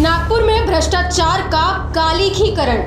नागपुर में भ्रष्टाचार का कालीखीकरण,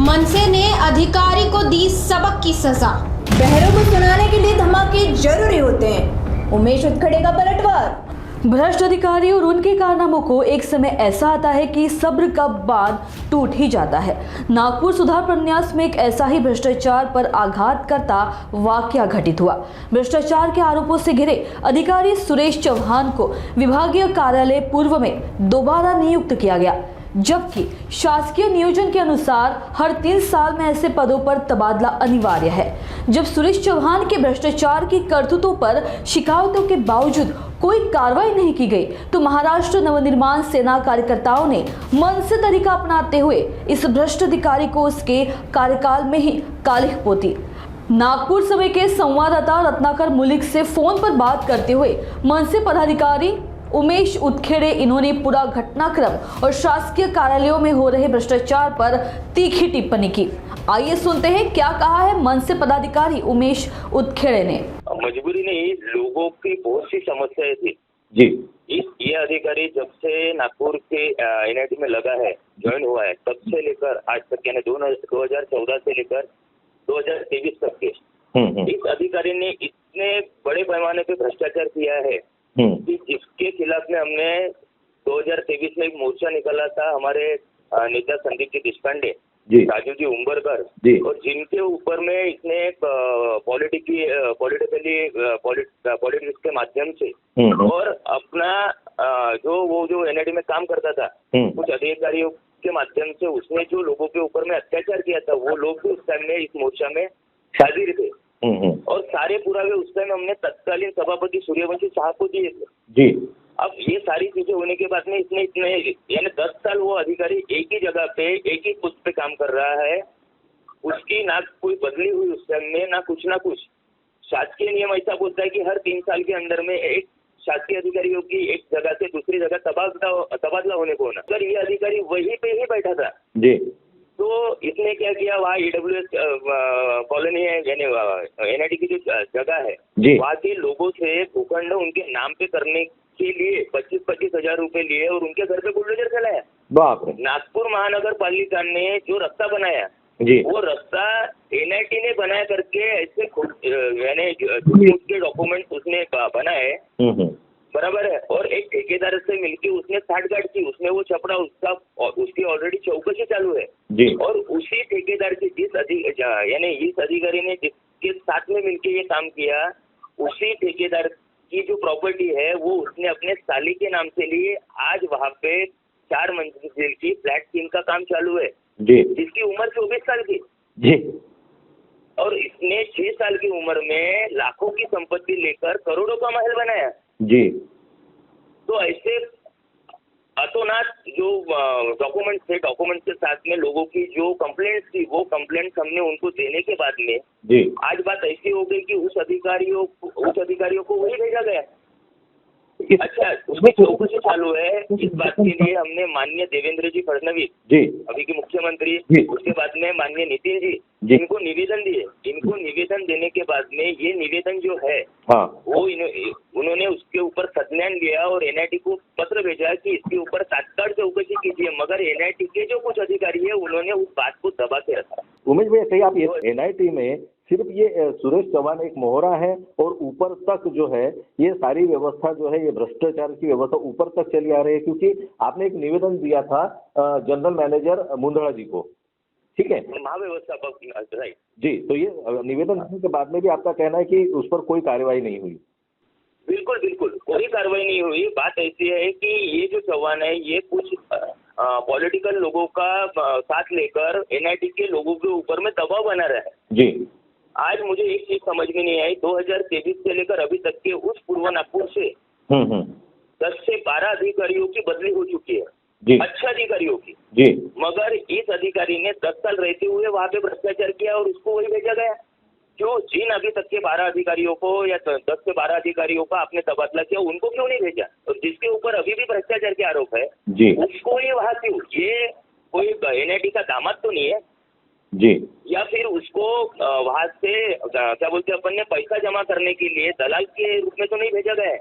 मनसे ने अधिकारी को दी सबक की सजा। बहरों को सुनाने के लिए धमाके जरूरी होते हैं। उमेश उतखड़े का पलटवार। भ्रष्ट अधिकारी और उनके कारनामों को एक समय ऐसा आता है कि सब्र का बांध टूट ही जाता है। नागपुर सुधार प्रन्यास में एक ऐसा ही भ्रष्टाचार पर आघात करता वाकया घटित हुआ। भ्रष्टाचार के आरोपों से घिरे अधिकारी सुरेश चौहान को विभागीय कार्यालय पूर्व में दोबारा नियुक्त किया गया, जबकि शासकीय नियोजन के अनुसार हर 3 साल में ऐसे पदों पर तबादला अनिवार्य है। जब सुरेश चौहान के भ्रष्टाचार की करतूतों पर शिकायतों के बावजूद कोई कार्रवाई नहीं की गई, तो महाराष्ट्र नवनिर्माण सेना कार्यकर्ताओं ने मनसे तरीका अपनाते हुए इस भ्रष्ट अधिकारी को उसके कार्यकाल में ही कालिख पोती। नागपुर समय के संवाददाता रत्नाकर मुलिक से फोन पर बात करते हुए मनसे पदाधिकारी उमेश उतखेड़े इन्होंने पूरा घटनाक्रम और शासकीय कार्यालयों में हो रहे भ्रष्टाचार पर तीखी टिप्पणी की। आइए सुनते हैं क्या कहा है मनसे पदाधिकारी उमेश उतखेड़े ने। मजबूरी नहीं, लोगों की बहुत सी समस्याएं थी जी। ये अधिकारी जब से नागपुर के एनआईटी में लगा है, ज्वाइन हुआ है, तब से लेकर आज तक यानी 2014 से लेकर 2023 तक के इस अधिकारी ने इतने बड़े पैमाने पे भ्रष्टाचार किया है कि जिसके खिलाफ में हमने 2023 में एक मोर्चा निकाला था। हमारे नेता संदीप जी देशपांडे, राजू जी उम्बरकर, और जिनके ऊपर में इसने पॉलिटिक्स के माध्यम से और अपना जो एनआईडी में काम करता था, कुछ अधिकारियों के माध्यम से उसने जो लोगों के ऊपर में अत्याचार किया था, वो लोग भी उस टाइम में इस मोर्चा में हाजिर थे। और सारे पुरावे उस टाइम हमने तत्कालीन सभापति सूर्यवंशी साहब को दिए थे जी। अब ये सारी चीजें होने के बाद में इसने इतने यानी 10 साल वो अधिकारी एक ही जगह पे एक ही पोस्ट पे काम कर रहा है, उसकी ना कोई बदली हुई उस टाइम में ना कुछ। शासकीय नियम ऐसा बोलता है कि हर 3 साल के अंदर में एक शासकीय अधिकारियों की एक जगह से दूसरी जगह तबादला होने को होना। अगर ये अधिकारी वहीं पे ही बैठा था जी, तो इसने क्या किया, वहाँ ईडब्ल्यूएस कॉलोनी है यानी एनआईटी की जो जगह है, वहाँ के लोगों से भूखंड उनके नाम पे करने के लिए 25-25 हजार रुपए लिए और उनके घर पे बुलडोजर चलाया। बाप रे। नागपुर महानगर पालिका ने जो रास्ता बनाया जी, वो रास्ता एनआईटी ने बनाया करके ऐसे यानी उसके डॉक्यूमेंट उसने बनाए, बराबर है। और एक ठेकेदार से मिलकर उसने साठगांठ की, उसने वो छपड़ा उसकी ऑलरेडी चौकसी चालू है जी। और उसी ठेकेदार की यानी इस अधिकारी ने जिसके साथ में मिलकर ये काम किया, उसी ठेकेदार की जो प्रॉपर्टी है वो उसने अपने साली के नाम से लिए। आज वहाँ पे 4 मंजिल की फ्लैट स्कीम का काम चालू है जी, जिसकी उम्र 24 साल की जी। और इसने 6 साल की उम्र में लाखों की संपत्ति लेकर करोड़ों का महल बनाया जी। तो ऐसे अतोनात जो डॉक्यूमेंट्स थे, डॉक्यूमेंट्स के साथ में लोगों की जो कंप्लेंट्स थी, वो कंप्लेंट्स हमने उनको देने के बाद में जी, आज बात ऐसी हो गई कि उस अधिकारियों को वही भेजा गया। अच्छा, उसकी चौकसी चालू है। इस बात के लिए हमने माननीय देवेंद्र जी फडणवीस जी, अभी के मुख्यमंत्री, जी, उसके बाद में माननीय नितिन जी, इनको निवेदन दिए। इनको निवेदन देने के बाद में ये निवेदन जो है वो उन्होंने उसके ऊपर संज्ञान लिया और एनआईटी को पत्र भेजा कि इसके ऊपर तात्काल चौकसी कीजिए, मगर एनआईटी के जो कुछ अधिकारी है उन्होंने उस बात को दबा के रखा। उमेश भैया, कहीं आप ये एनआईटी में सिर्फ ये सुरेश चौहान एक मोहरा है और ऊपर तक जो है ये सारी व्यवस्था जो है, ये भ्रष्टाचार की व्यवस्था ऊपर तक चली आ रही है, क्योंकि आपने एक निवेदन दिया था जनरल मैनेजर मुंदड़ा जी को, ठीक है, महाव्यवस्थापक, राइट जी। तो ये निवेदन देने के बाद में भी आपका कहना है कि उस पर कोई कार्रवाई नहीं हुई? बिल्कुल कोई कार्रवाई नहीं हुई। बात ऐसी है कि ये जो चौहान है ये कुछ पॉलिटिकल लोगों का साथ लेकर एनआईटी के लोगों के ऊपर में दबाव बना रहा है जी। आज मुझे एक चीज समझ में नहीं आई, 2023 से लेकर अभी तक के उस पूर्व नागपुर से 10 से 12 अधिकारियों की बदली हो चुकी है जी, अच्छे अधिकारियों की जी। मगर इस अधिकारी ने 10 साल रहते हुए वहाँ पे भ्रष्टाचार किया और उसको वही भेजा गया। क्यों जिन अभी तक के 12 अधिकारियों को या 10 से 12 अधिकारियों का आपने तबादला किया, उनको क्यों नहीं भेजा? और जिसके ऊपर अभी भी भ्रष्टाचार के आरोप है जी, उसको ये वहाँ क्यों? ये कोई एनआईटी का दामाद तो नहीं है जी, या फिर उसको वहाँ से क्या बोलते हैं अपन ने पैसा जमा करने के लिए दलाल के रूप में तो नहीं भेजा गया है।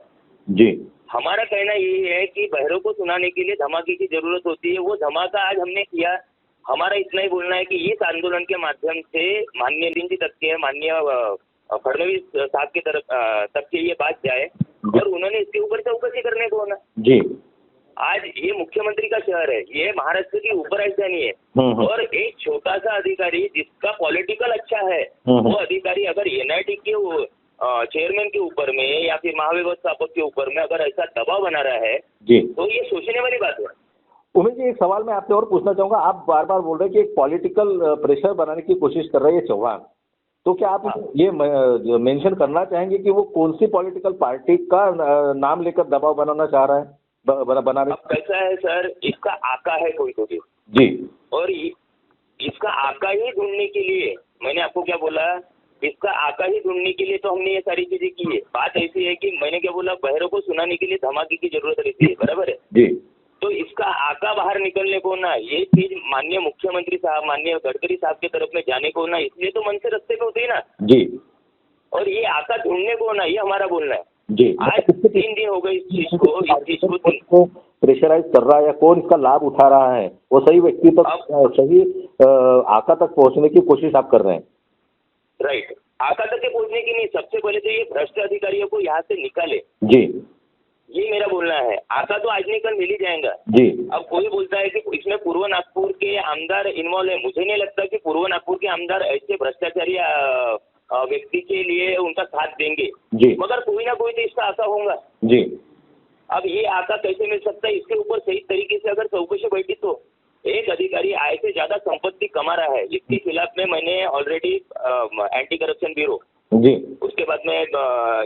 जी। हमारा कहना ये है कि बहरों को सुनाने के लिए धमाके की जरूरत होती है। वो धमाका आज हमने किया। हमारा इतना ही बोलना है कि इस आंदोलन के माध्यम से माननीय जी तक के, माननीय फडणवीस साहब के तरफ तक के ये बात जाए और उन्होंने इसके ऊपर चौकसी करने को होना। जी। आज ये मुख्यमंत्री का शहर है, ये महाराष्ट्र की उपराजधानी है और एक छोटा सा अधिकारी जिसका पॉलिटिकल अच्छा है वो अधिकारी अगर एनआईटी के चेयरमैन के ऊपर में या फिर महाव्यवस्थापक के ऊपर में अगर ऐसा दबाव बना रहा है जी, तो ये सोचने वाली बात है। उमेश जी, एक सवाल मैं आपसे और पूछना चाहूंगा। आप बार बार बोल रहे हैं कि एक पॉलिटिकल प्रेशर बनाने की कोशिश कर रहे हैं चौहान, तो क्या आप ये मेंशन करना चाहेंगे कि वो कौन सी पॉलिटिकल पार्टी का नाम लेकर दबाव बनाना चाह रहा है, बना रहे? अब कैसा है सर, इसका आका है कोई तो भी जी, और इसका आका ही ढूंढने के लिए मैंने आपको क्या बोला, इसका आका ही ढूंढने के लिए तो हमने ये सारी चीजें की है। बात ऐसी है कि मैंने क्या बोला, बहरों को सुनाने के लिए धमाके की जरूरत रहती है, बराबर है जी। तो इसका आका बाहर निकलने को ना, ये चीज माननीय मुख्यमंत्री साहब, माननीय गडकरी साहब की तरफ में जाने को ना, इसलिए तो मन से रास्ते पे उतरी ना जी, और ये आका ढूंढने को ना, ये हमारा बोलना है जी। आज 3 दिन हो गए इस चीज को प्रेशराइज कर रहा है या कौन इसका लाभ उठा रहा है, वो सही व्यक्ति तक, सही आका तक पहुंचने की कोशिश आप कर रहे हैं। राइट, आका तक के पहुंचने की नहीं, सबसे पहले तो ये भ्रष्ट अधिकारियों को यहाँ से निकाले, जी, ये मेरा बोलना है। आका तो आज नहीं कल मिल ही जाएगा जी। अब कोई बोलता है कि इसमें पूर्व नागपुर के आमदार इन्वॉल्व है, मुझे नहीं लगता कि पूर्व नागपुर के आमदार ऐसे भ्रष्टाचारी व्यक्ति के लिए उनका साथ देंगे जी, मगर कोई ना कोई तो इसका आका होगा जी। अब ये आका कैसे मिल सकता है, इसके ऊपर सही तरीके से अगर चौकसी बैठी तो एक अधिकारी आय से ज्यादा संपत्ति कमा रहा है, इसके खिलाफ में मैंने ऑलरेडी एंटी करप्शन ब्यूरो, जी, उसके बाद में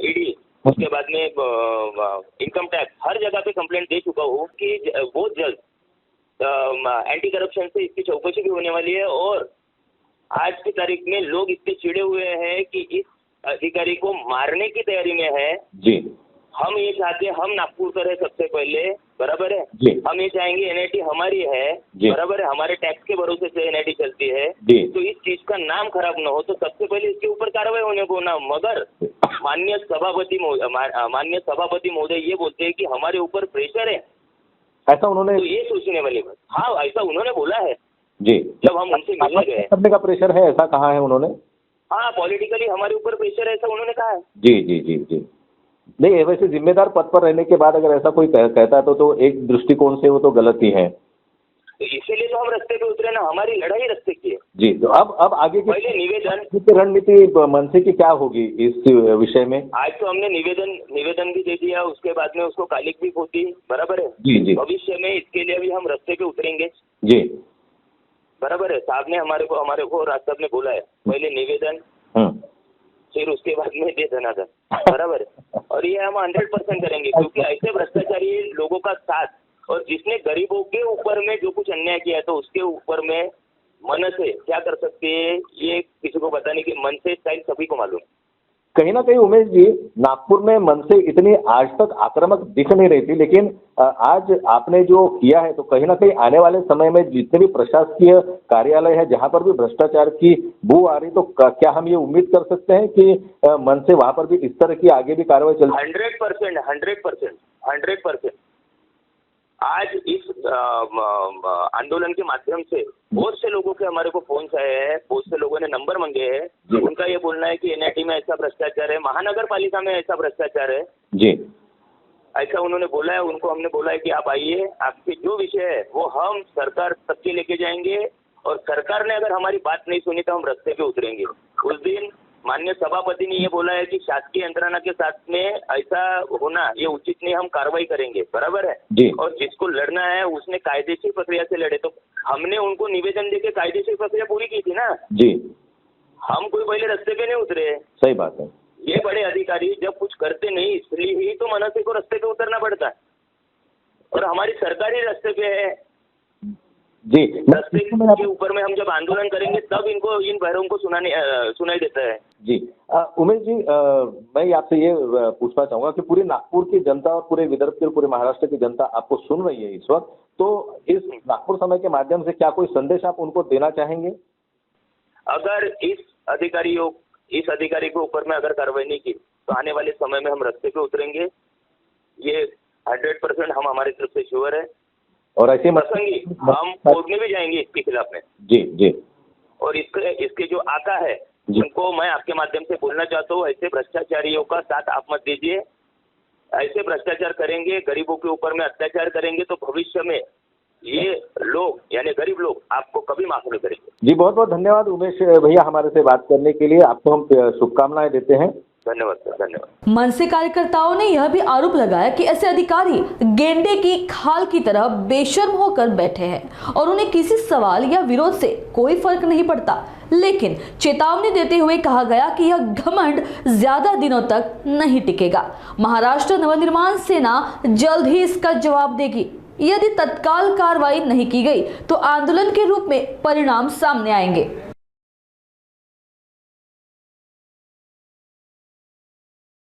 ईडी, उसके बाद में इनकम टैक्स, हर जगह पे कंप्लेंट दे चुका हूँ कि बहुत जल्द एंटी करप्शन से इसकी चौकसी भी होने वाली है। और आज की तारीख में लोग इतने चिड़े हुए हैं कि इस अधिकारी को मारने की तैयारी में है जी। हम ये चाहते हैं, हम नागपुर कर है सबसे पहले, बराबर है जी। हम ये चाहेंगे एनआईटी हमारी है, बराबर है, हमारे टैक्स के भरोसे से एनआईटी चलती है जी। तो इस चीज का नाम खराब ना हो तो सबसे पहले इसके ऊपर कार्रवाई होने को ना। मगर माननीय सभापति महोदय ये बोलते हैं कि हमारे ऊपर प्रेशर है, ऐसा उन्होंने, तो ये सोचने वाली बात। हाँ, ऐसा उन्होंने बोला है जी, जब हम उनसे मिलने गए। करने का प्रेशर है, ऐसा कहा है उन्होंने? हाँ, पॉलिटिकली हमारे ऊपर प्रेशर है, ऐसा उन्होंने कहा है। जी जी जी जी। नहीं, वैसे जिम्मेदार पद पर रहने के बाद अगर ऐसा कोई कहता है तो एक दृष्टिकोण से वो तो गलत ही है। तो इसीलिए तो हम रास्ते पे उतरे ना, हमारी लड़ाई रास्ते की है। जी, तो अब आगे की पहले निवेदन की रणनीति मनसे की क्या होगी इस विषय में? आज तो हमने निवेदन भी दे दिया, उसके बाद में उसको कालिक भी होती, बराबर है जी जी। भविष्य में इसके लिए भी हम रास्ते पे उतरेंगे, जी, बराबर है। साहब ने हमारे को राज साहब ने बोला है, पहले निवेदन फिर उसके बाद में दे धनाधन, बराबर है। और ये हम 100% करेंगे क्योंकि ऐसे भ्रष्टाचारी लोगों का साथ, और जिसने गरीबों के ऊपर में जो कुछ अन्याय किया तो उसके ऊपर में मन से क्या कर सकते हैं ये किसी को बताने की मन से स्टाइल सभी को मालूम। कहीं ना कहीं उमेश जी, नागपुर में मनसे इतनी आज तक आक्रामक दिख नहीं रही थी, लेकिन आज आपने जो किया है तो कहीं ना कहीं आने वाले समय में जितने भी प्रशासकीय कार्यालय है जहां पर भी भ्रष्टाचार की बू आ रही, तो क्या हम ये उम्मीद कर सकते हैं कि मनसे वहां पर भी इस तरह की आगे भी कार्रवाई चलती? 100%। आज इस आंदोलन के माध्यम से बहुत से लोगों के हमारे को फोन आए हैं, बहुत से लोगों ने नंबर मांगे हैं। उनका ये बोलना है कि एनआईटी में ऐसा भ्रष्टाचार है, महानगर पालिका में ऐसा भ्रष्टाचार है जी, ऐसा उन्होंने बोला है। उनको हमने बोला है कि आप आइए, आपके जो विषय है वो हम सरकार तक के लेके जाएंगे और सरकार ने अगर हमारी बात नहीं सुनी तो हम रास्ते पे उतरेंगे। उस दिन माननीय सभापति ने ये बोला है कि शासकीय यंत्रणा के साथ में ऐसा होना ये उचित नहीं, हम कार्रवाई करेंगे, बराबर है जी। और जिसको लड़ना है उसने कायदेशीर प्रक्रिया से लड़े, तो हमने उनको निवेदन देके कायदेशीर प्रक्रिया पूरी की थी ना जी। हम कोई पहले रास्ते पे नहीं उतरे। सही बात है। ये बड़े अधिकारी जब कुछ करते नहीं इसलिए ही तो मनसे को रास्ते पे उतरना पड़ता है और हमारी सरकार ही रास्ते पे है जी। रास्ते के ऊपर में हम जब आंदोलन करेंगे तब इनको इन बहरों को सुनाई देता है। जी, उमेश जी, मैं आपसे ये पूछना चाहूंगा कि पूरी नागपुर की जनता और पूरे विदर्भ की और पूरे महाराष्ट्र की जनता आपको सुन रही है इस वक्त, तो इस नागपुर समय के माध्यम से क्या कोई संदेश आप उनको देना चाहेंगे? अगर इस अधिकारी के ऊपर में अगर कार्रवाई नहीं की तो आने वाले समय में हम रास्ते पे उतरेंगे। ये 100% हम हमारी तरफ से श्योर है और ऐसे प्रसंगी हम कोर्ट में भी जाएंगे इसके खिलाफ में। जी जी। और इसके जो आका है उनको मैं आपके माध्यम से बोलना चाहता हूँ, ऐसे भ्रष्टाचारियों का साथ आप मत दीजिए। ऐसे भ्रष्टाचार करेंगे, गरीबों के ऊपर में अत्याचार करेंगे तो भविष्य में ये लोग यानी गरीब लोग आपको कभी माफ नहीं करेंगे। जी बहुत बहुत धन्यवाद उमेश भैया हमारे से बात करने के लिए, आपको हम शुभकामनाएं देते हैं। धन्यवाद सर, धन्यवाद। मनसे कार्यकर्ताओं ने यह भी आरोप लगाया कि ऐसे अधिकारी गेंडे की खाल की तरह बेशर्म होकर बैठे हैं और उन्हें किसी सवाल या विरोध से कोई फर्क नहीं पड़ता। लेकिन चेतावनी देते हुए कहा गया कि यह घमंड ज्यादा दिनों तक नहीं टिकेगा। महाराष्ट्र नवनिर्माण सेना जल्द ही इसका जवाब देगी। यदि तत्काल कार्रवाई नहीं की गई तो आंदोलन के रूप में परिणाम सामने आएंगे।